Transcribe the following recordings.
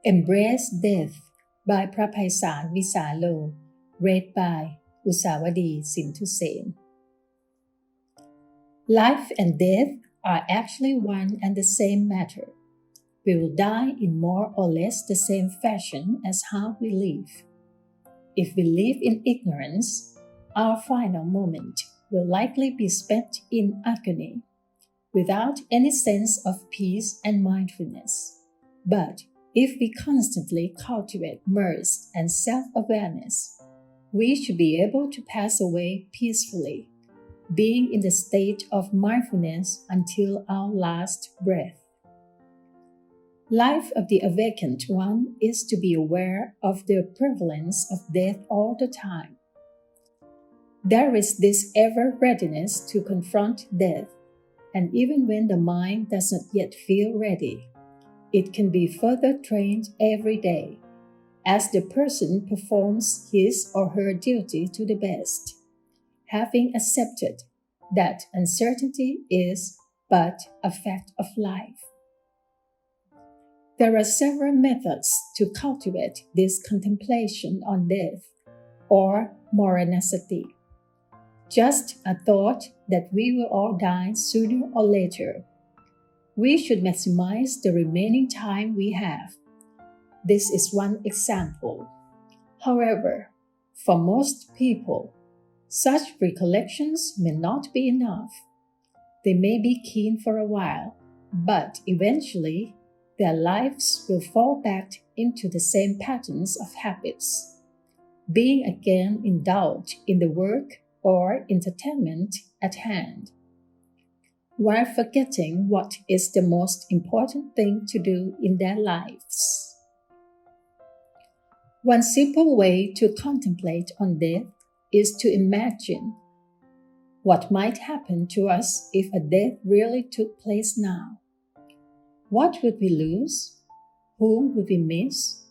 Embrace Death by Phra Paisal Visalo, read by Usawadi Sintusen. Life and death are actually one and the same matter. We will die in more or less the same fashion as how we live. If we live in ignorance, our final moment will likely be spent in agony, without any sense of peace and mindfulness. But if we constantly cultivate mirth and self-awareness, we should be able to pass away peacefully, being in the state of mindfulness until our last breath. Life of the awakened one is to be aware of the prevalence of death all the time. There is this ever readiness to confront death, and even when the mind does not yet feel ready, it can be further trained every day as the person performs his or her duty to the best, having accepted that uncertainty is but a fact of life. There are several methods to cultivate this contemplation on death, or moranasati. Just a thought that we will all die sooner or later. We should maximize the remaining time we have. This is one example. However, for most people, such recollections may not be enough. They may be keen for a while, but eventually, their lives will fall back into the same patterns of habits, being again indulged in the work or entertainment at hand, while forgetting what is the most important thing to do in their lives. One simple way to contemplate on death is to imagine what might happen to us if a death really took place now. What would we lose? Who would we miss?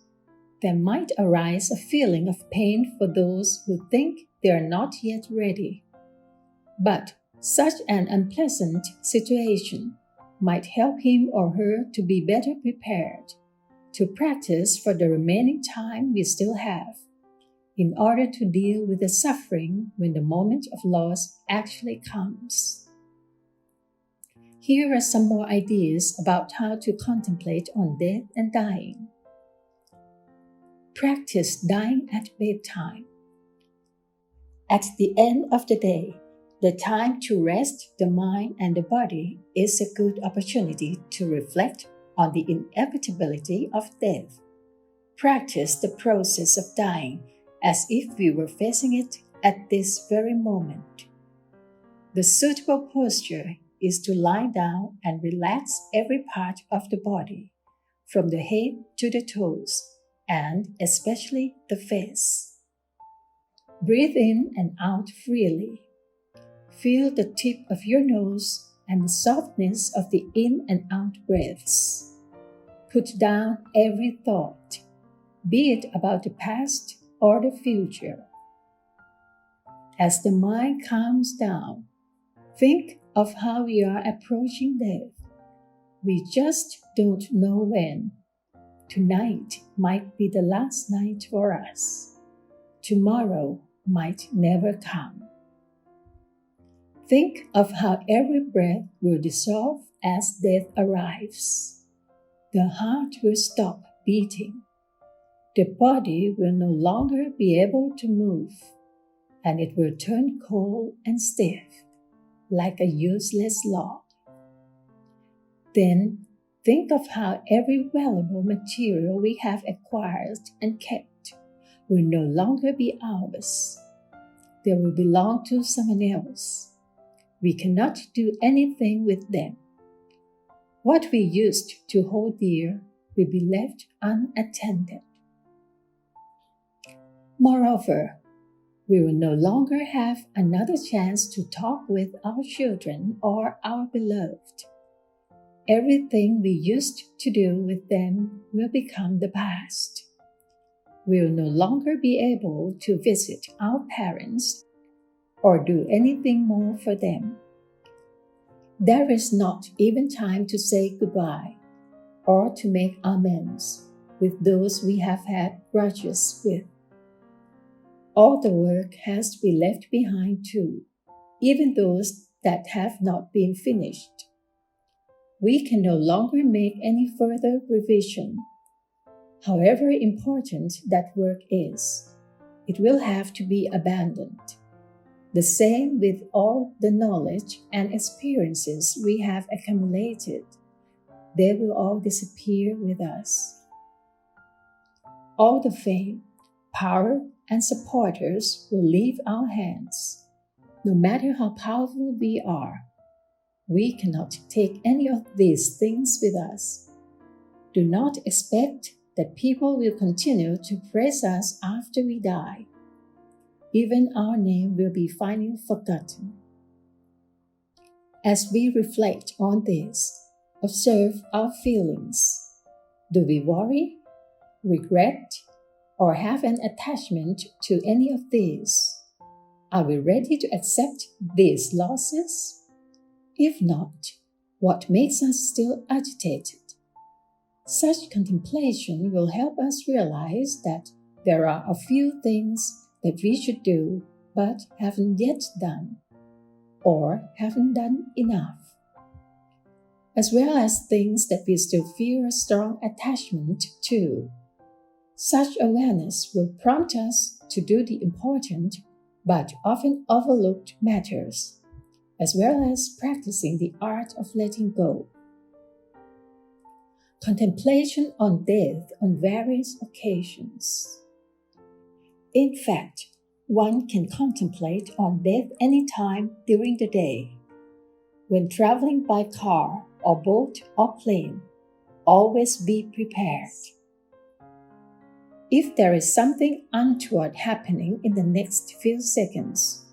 There might arise a feeling of pain for those who think they are not yet ready. But such an unpleasant situation might help him or her to be better prepared, to practice for the remaining time we still have, in order to deal with the suffering when the moment of loss actually comes. Here are some more ideas about how to contemplate on death and dying. Practice dying at bedtime. At the end of the day, the time to rest the mind and the body is a good opportunity to reflect on the inevitability of death. Practice the process of dying as if we were facing it at this very moment. The suitable posture is to lie down and relax every part of the body, from the head to the toes, and especially the face. Breathe in and out freely. Feel the tip of your nose and the softness of the in and out breaths. Put down every thought, be it about the past or the future. As the mind calms down, think of how we are approaching death. We just don't know when. Tonight might be the last night for us. Tomorrow might never come. Think of how every breath will dissolve as death arrives. The heart will stop beating. The body will no longer be able to move, and it will turn cold and stiff, like a useless log. Then think of how every valuable material we have acquired and kept will no longer be ours. They will belong to someone else. We cannot do anything with them. What we used to hold dear will be left unattended. Moreover, we will no longer have another chance to talk with our children or our beloved. Everything we used to do with them will become the past. We will no longer be able to visit our parents or do anything more for them. There is not even time to say goodbye or to make amends. with those we have had grudges with. All the work has to be left behind too, even those that have not been finished. We can no longer make any further revision. However important that work is, it will have to be abandoned. The same with all the knowledge and experiences we have accumulated. They will all disappear with us. All the fame, power, and supporters will leave our hands. No matter how powerful we are, we cannot take any of these things with us. Do not expect that people will continue to praise us after we die. Even our name will be finally forgotten. As we reflect on this, observe our feelings. Do we worry, regret, or have an attachment to any of these? Are we ready to accept these losses? If not, what makes us still agitated? Such contemplation will help us realize that there are a few things that we should do but haven't yet done, or haven't done enough, as well as things that we still feel a strong attachment to. Such awareness will prompt us to do the important but often overlooked matters, as well as practicing the art of letting go. Contemplation on death on various occasions. In fact, one can contemplate on death any time during the day. When traveling by car or boat or plane, always be prepared. If there is something untoward happening in the next few seconds,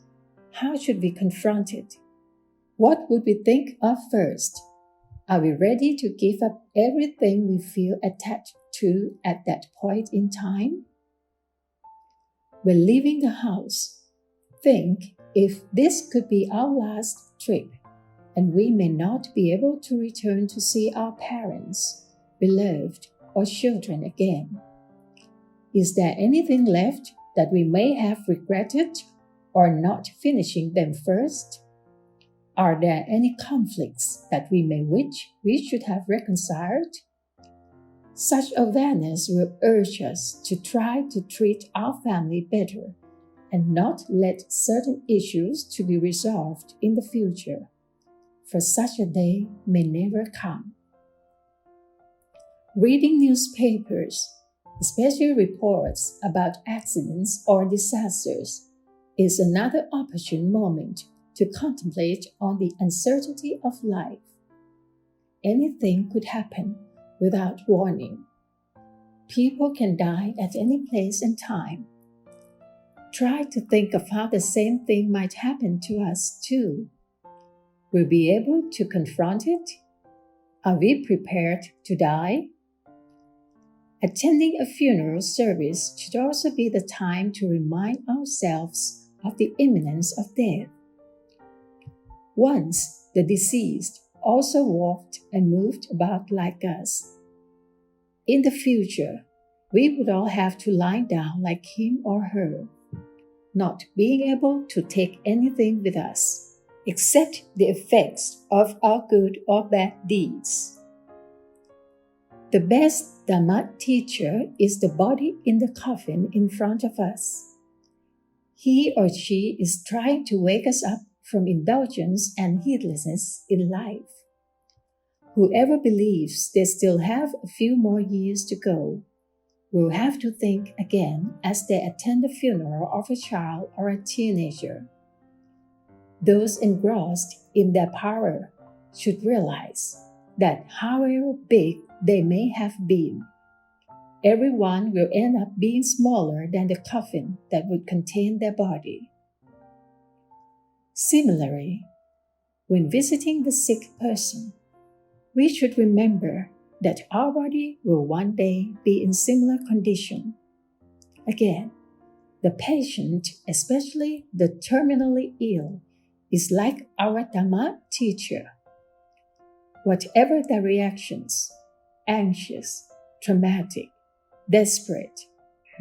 how should we confront it? What would we think of first? Are we ready to give up everything we feel attached to at that point in time? When leaving the house, think if this could be our last trip and we may not be able to return to see our parents, beloved, or children again. Is there anything left that we may have regretted or not finishing them first? Are there any conflicts that we may wish we should have reconciled? Such awareness will urge us to try to treat our family better and not let certain issues to be resolved in the future, for such a day may never come. Reading newspapers, especially reports about accidents or disasters, is another opportune moment to contemplate on the uncertainty of life. Anything could happen without warning. People can die at any place and time. Try to think of how the same thing might happen to us too. Will we be able to confront it? Are we prepared to die? Attending a funeral service should also be the time to remind ourselves of the imminence of death. Once the deceased also walked and moved about like us. In the future, we would all have to lie down like him or her, not being able to take anything with us, except the effects of our good or bad deeds. The best Dharma teacher is the body in the coffin in front of us. He or she is trying to wake us up from indulgence and heedlessness in life. Whoever believes they still have a few more years to go will have to think again as they attend the funeral of a child or a teenager. Those engrossed in their power should realize that however big they may have been, everyone will end up being smaller than the coffin that would contain their body. Similarly, when visiting the sick person, we should remember that our body will one day be in similar condition. Again, the patient, especially the terminally ill, is like our Dharma teacher. Whatever their reactions, anxious, traumatic, desperate.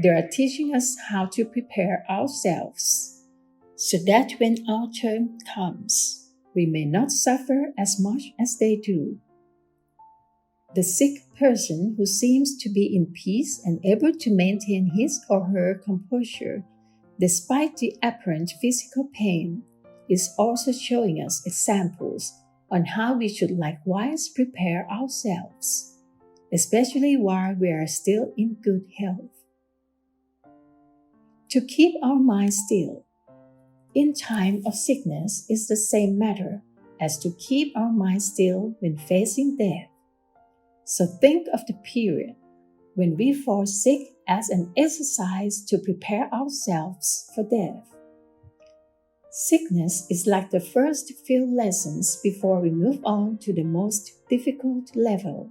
They are teaching us how to prepare ourselves so that when our turn comes, we may not suffer as much as they do. The sick person who seems to be in peace and able to maintain his or her composure despite the apparent physical pain is also showing us examples on how we should likewise prepare ourselves, especially while we are still in good health. To keep our mind still in time of sickness is the same matter as to keep our mind still when facing death. So think of the period when we fall sick as an exercise to prepare ourselves for death. Sickness is like the first few lessons before we move on to the most difficult level.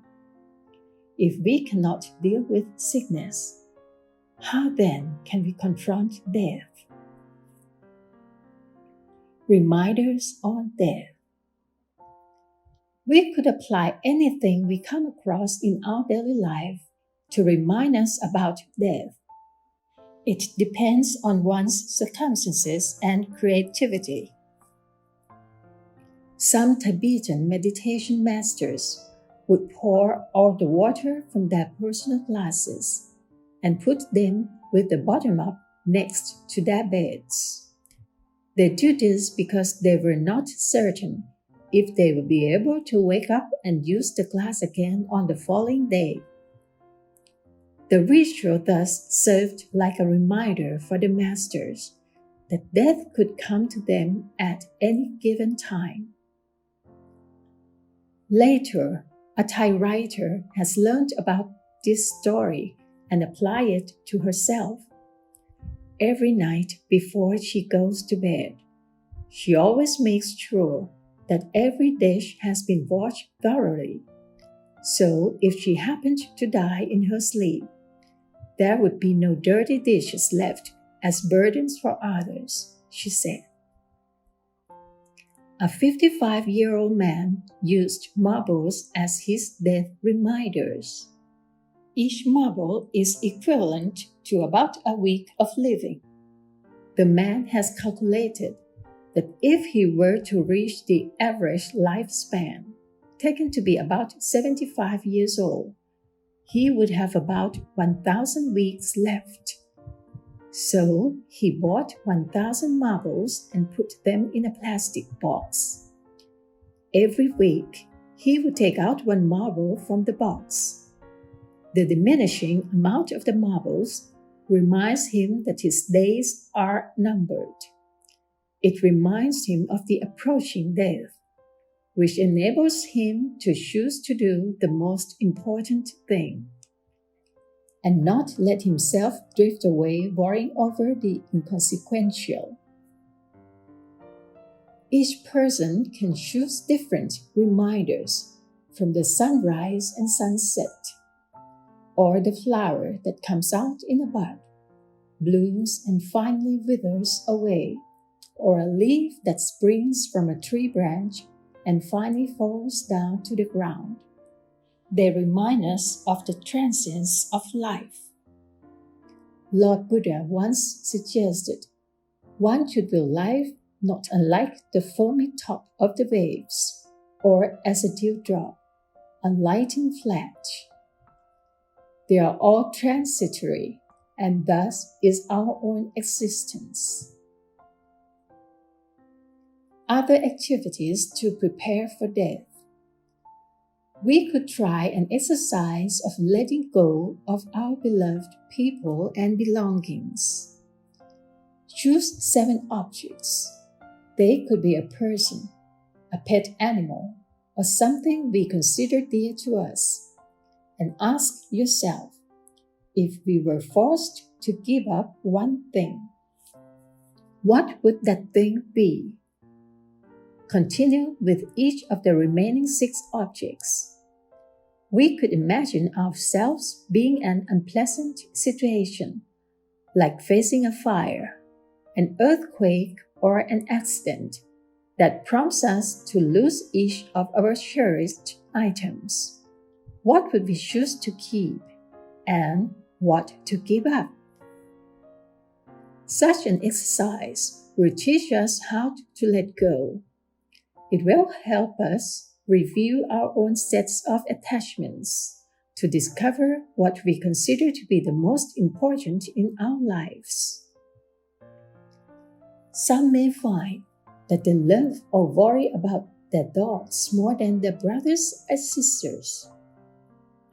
If we cannot deal with sickness, how then can we confront death? Reminders on death. We could apply anything we come across in our daily life to remind us about death. It depends on one's circumstances and creativity. Some Tibetan meditation masters would pour all the water from their personal glasses and put them with the bottom up next to their beds. They do this because they were not certain if they would be able to wake up and use the glass again on the following day. The ritual thus served like a reminder for the masters that death could come to them at any given time. Later, a Thai writer has learned about this story and applied it to herself. Every night before she goes to bed, she always makes sure that every dish has been washed thoroughly. So if she happened to die in her sleep, there would be no dirty dishes left as burdens for others, she said. A 55-year-old man used marbles as his death reminders. Each marble is equivalent to about a week of living. The man has calculated that if he were to reach the average lifespan, taken to be about 75 years old, he would have about 1,000 weeks left. So he bought 1,000 marbles and put them in a plastic box. Every week, he would take out one marble from the box. The diminishing amount of the marbles reminds him that his days are numbered. It reminds him of the approaching death, which enables him to choose to do the most important thing and not let himself drift away worrying over the inconsequential. Each person can choose different reminders from the sunrise and sunset, or the flower that comes out in a bud, blooms and finally withers away, or a leaf that springs from a tree branch and finally falls down to the ground. They remind us of the transience of life. Lord Buddha once suggested one should view life not unlike the foamy top of the waves, or as a dewdrop, a lighting flash. They are all transitory, and thus is our own existence. Other activities to prepare for death. We could try an exercise of letting go of our beloved people and belongings. Choose 7 objects. They could be a person, a pet animal, or something we consider dear to us, and ask yourself, if we were forced to give up one thing, what would that thing be? Continue with each of the remaining 6 objects. We could imagine ourselves being in an unpleasant situation, like facing a fire, an earthquake, or an accident that prompts us to lose each of our cherished items. What would we choose to keep, and what to give up. Such an exercise will teach us how to let go. It will help us review our own sets of attachments to discover what we consider to be the most important in our lives. Some may find that they love or worry about their dogs more than their brothers and sisters.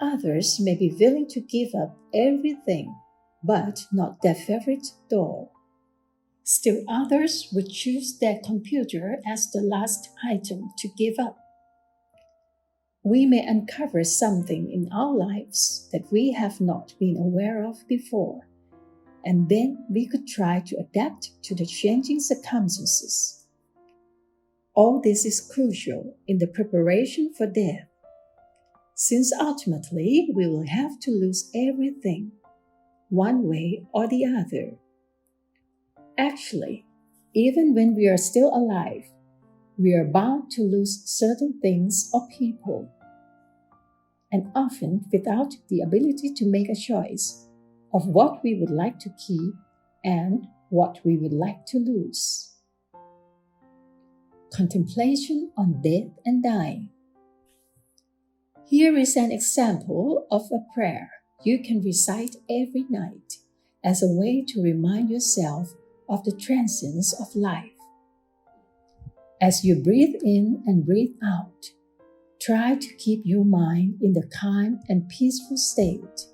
Others may be willing to give up everything, but not their favorite dog. Still others would choose their computer as the last item to give up. We may uncover something in our lives that we have not been aware of before, and then we could try to adapt to the changing circumstances. All this is crucial in the preparation for death, since ultimately we will have to lose everything, one way or the other. Actually, even when we are still alive, we are bound to lose certain things or people, and often without the ability to make a choice of what we would like to keep and what we would like to lose. Contemplation on death and dying. Here is an example of a prayer you can recite every night as a way to remind yourself of the transience of life. As you breathe in and breathe out, try to keep your mind in the calm and peaceful state.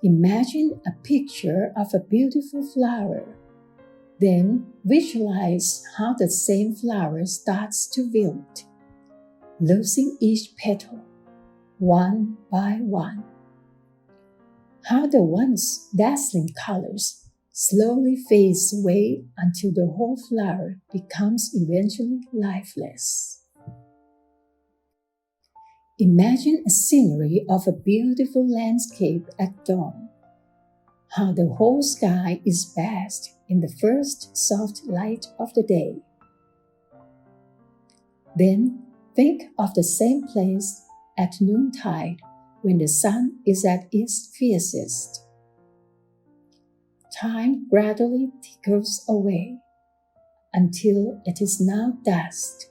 Imagine a picture of a beautiful flower. Then visualize how the same flower starts to wilt, losing each petal, one by one. How the once dazzling colors slowly fades away until the whole flower becomes eventually lifeless. Imagine a scenery of a beautiful landscape at dawn. How the whole sky is bathed in the first soft light of the day. Then think of the same place at noontide when the sun is at its fiercest. Time gradually tickles away until it is now dusk.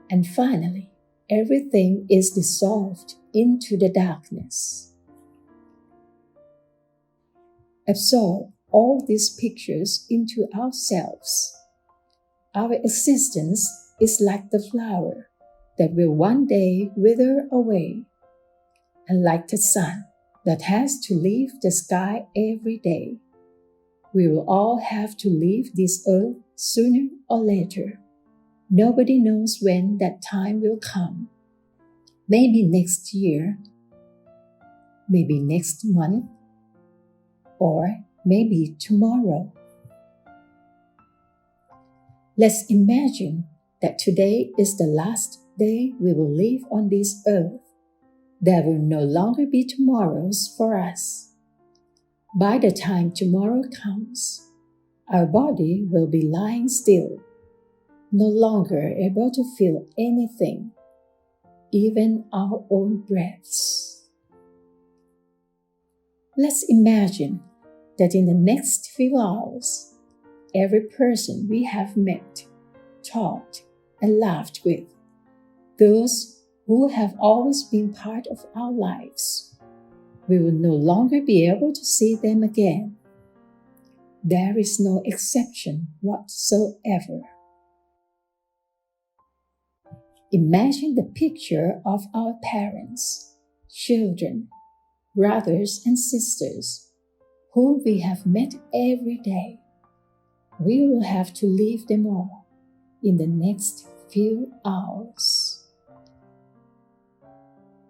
And finally, everything is dissolved into the darkness. Absorb all these pictures into ourselves. Our existence is like the flower that will one day wither away, and like the sun that has to leave the sky every day. We will all have to leave this earth sooner or later. Nobody knows when that time will come. Maybe next year, maybe next month, or maybe tomorrow. Let's imagine that today is the last day we will live on this earth. There will no longer be tomorrows for us. By the time tomorrow comes, our body will be lying still, no longer able to feel anything, even our own breaths. Let's imagine that in the next few hours, every person we have met, talked, and laughed with, those who have always been part of our lives, we will no longer be able to see them again. There is no exception whatsoever. Imagine the picture of our parents, children, brothers and sisters, whom we have met every day. We will have to leave them all in the next few hours.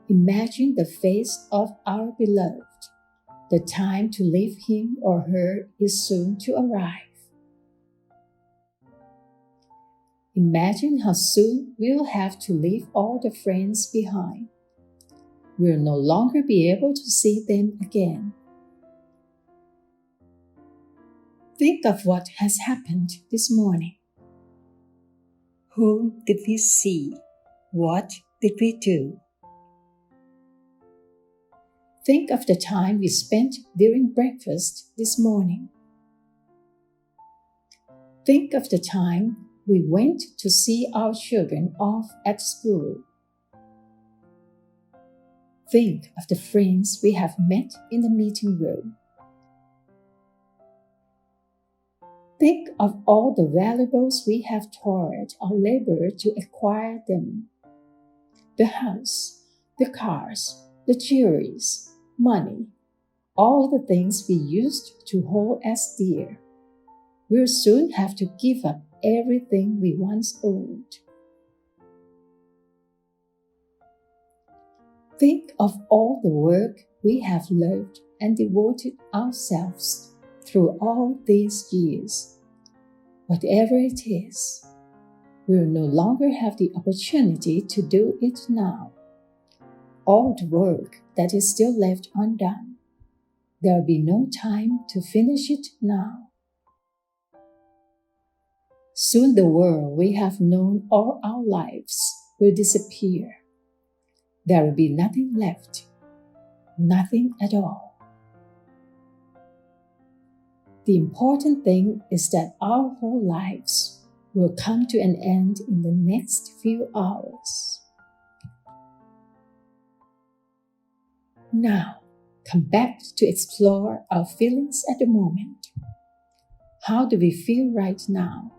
Imagine the face of our beloved. The time to leave him or her is soon to arrive. Imagine how soon we'll have to leave all the friends behind. We'll no longer be able to see them again. Think of what has happened this morning. Who did we see? What did we do? Think of the time we spent during breakfast this morning. Think of the time we went to see our children off at school. Think of the friends we have met in the meeting room. Think of all the valuables we have toiled our labor to acquire them. The house, the cars, the jewelries, money, all the things we used to hold as dear. We'll soon have to give up everything we once owned. Think of all the work we have loved and devoted ourselves through all these years. Whatever it is, we will no longer have the opportunity to do it now. All the work that is still left undone, there will be no time to finish it now. Soon the world we have known all our lives will disappear. There will be nothing left, nothing at all. The important thing is that our whole lives will come to an end in the next few hours. Now, come back to explore our feelings at the moment. How do we feel right now?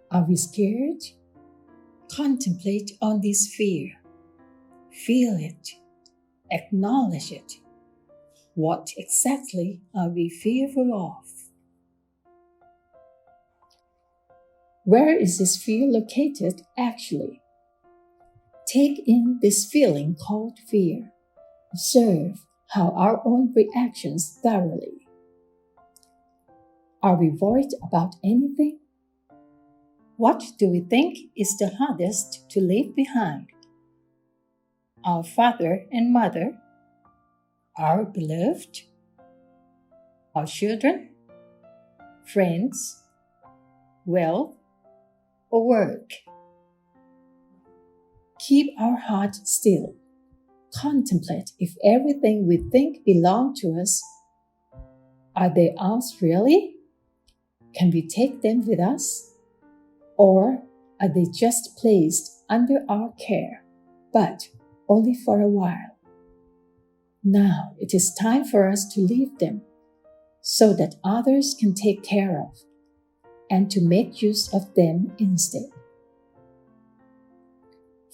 Are we scared? Contemplate on this fear. Feel it. Acknowledge it. What exactly are we fearful of? Where is this fear located actually? Take in this feeling called fear. Observe how our own reactions thoroughly. Are we worried about anything? What do we think is the hardest to leave behind? Our father and mother? Our beloved? Our children? Friends? Wealth? Or work? Keep our heart still. Contemplate if everything we think belongs to us. Are they ours really? Can we take them with us? Or are they just placed under our care, but only for a while? Now it is time for us to leave them so that others can take care of and to make use of them instead.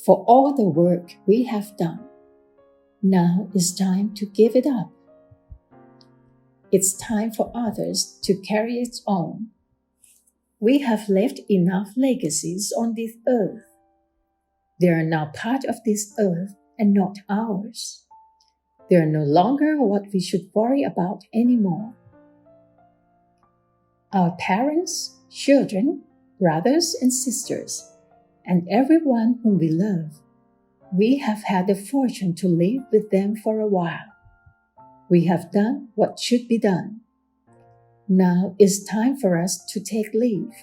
For all the work we have done, now is time to give it up. It's time for others to carry it on. We have left enough legacies on this earth. They are now part of this earth and not ours. They are no longer what we should worry about anymore. Our parents, children, brothers and sisters, and everyone whom we love, we have had the fortune to live with them for a while. We have done what should be done. Now it's time for us to take leave.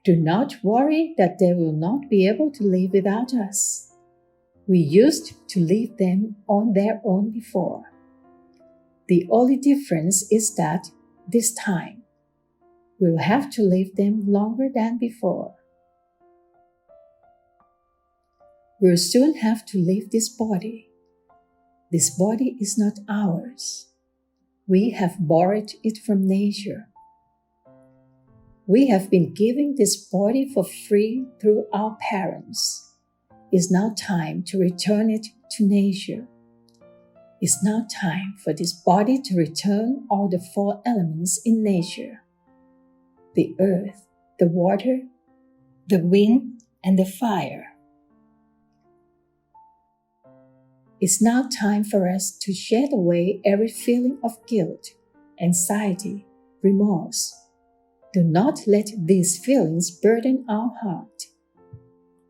Do not worry that they will not be able to live without us. We used to leave them on their own before. The only difference is that this time we'll have to leave them longer than before. We'll soon have to leave this body. This body is not ours. We have borrowed it from nature. We have been giving this body for free through our parents. It's now time to return it to nature. It's now time for this body to return all the four elements in nature: the earth, the water, the wind, and the fire. It's now time for us to shed away every feeling of guilt, anxiety, remorse. Do not let these feelings burden our heart.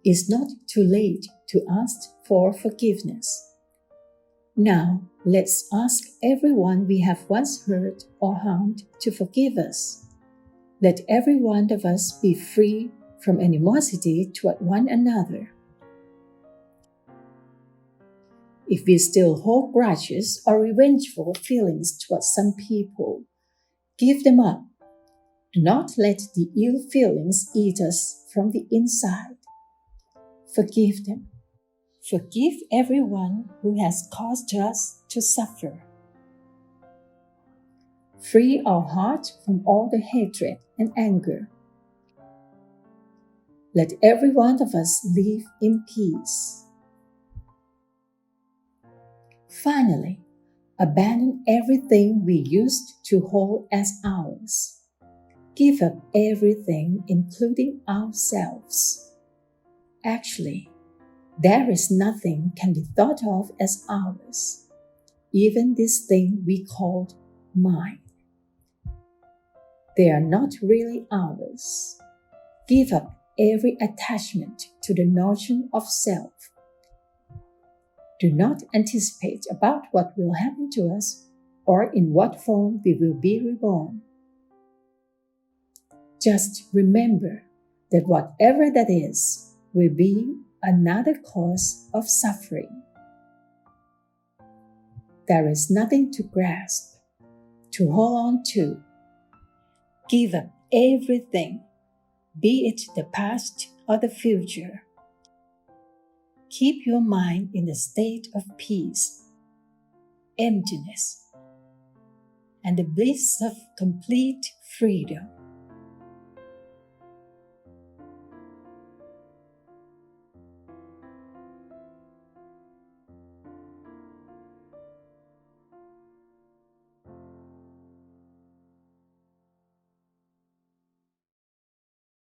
It's not too late to ask for forgiveness. Now, let's ask everyone we have once hurt or harmed to forgive us. Let every one of us be free from animosity toward one another. If we still hold grudges or revengeful feelings towards some people, give them up. Do not let the ill feelings eat us from the inside. Forgive them. Forgive everyone who has caused us to suffer. Free our heart from all the hatred and anger. Let every one of us live in peace. Finally, abandon everything we used to hold as ours. Give up everything, including ourselves. Actually, there is nothing can be thought of as ours, even this thing we called mine. They are not really ours. Give up every attachment to the notion of self. Do not anticipate about what will happen to us or in what form we will be reborn. Just remember that whatever that is will be another cause of suffering. There is nothing to grasp, to hold on to. Give up everything, be it the past or the future. Keep your mind in a state of peace, emptiness, and the bliss of complete freedom.